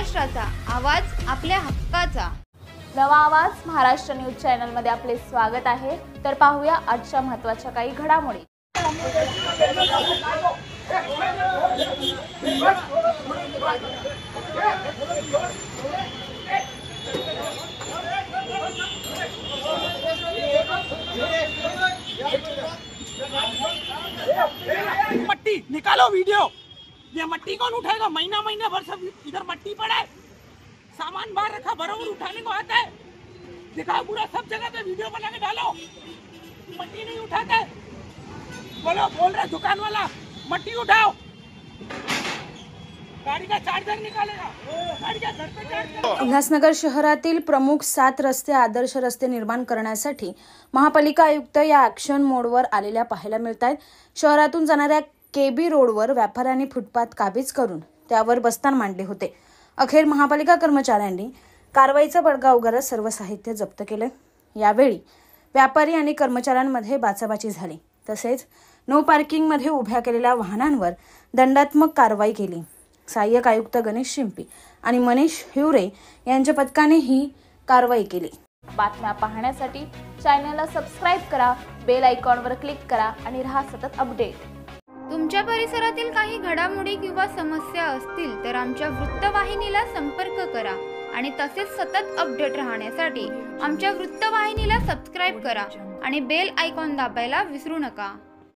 महाराष्ट्राचा आवाज, आपल्या हक्काचा. नवा आवाज महाराष्ट्र न्यूज चॅनल मध्ये आपले स्वागत आहे. तर पाहूया आजच्या महत्त्वाच्या काही घडामोडी. मट्टी निकालो वीडियो। ये मट्टी कौन उठाएगा? महीना भर सब इधर मट्टी पड़ा है, सामान बाहर रखा, बराबर उठाने को आता है। दिखाओ पूरा सब जगह पे वीडियो बना के डालो। मट्टी नहीं उठाता है, बोल रहा दुकान वाला मट्टी उठाओ, गाड़ी का चार्जर निकालेगा, गाड़ी का घर पे चार्जर। उल्हासनगर शहरातील प्रमुख 7 रस्ते आदर्श रस्ते निर्माण करण्यासाठी महापालिका आयुक्त या ऍक्शन मोडवर आलेल्या पाहायला मिळत आहेत. शहरातून जाणाऱ्या केबी रोडवर व्यापाऱ्यांनी फुटपाथ काबीज करून त्यावर बस्तान मांडले होते. अखेर महापालिका कर्मचाऱ्यांनी कारवाईचा बडगा उगारत सर्व साहित्य जप्त केले. यावेळी व्यापारी आणि कर्मचाऱ्यांमध्ये बाचाबाची झाली. तसेच नो पार्किंग मध्ये उभ्या केलेल्या वाहनांवर दंडात्मक कारवाई केली. सहाय्यक आयुक्त गणेश शिंपी आणि मनीष हिवरे यांच्या पथकाने ही कारवाई केली. बातम्या पाहण्यासाठी चॅनलला सबस्क्राइब करा, बेल आयकॉनवर क्लिक करा आणि रहा सतत अपडेट. तुमच्या परिसरातील काही घडामोडी किंवा समस्या असतील तर आमच्या वृत्तवाहिनीला संपर्क करा आणि तसेच सतत अपडेट राहण्यासाठी आमच्या वृत्तवाहिनीला सबस्क्राइब करा आणि बेल आयकॉन दाबायला विसरू नका.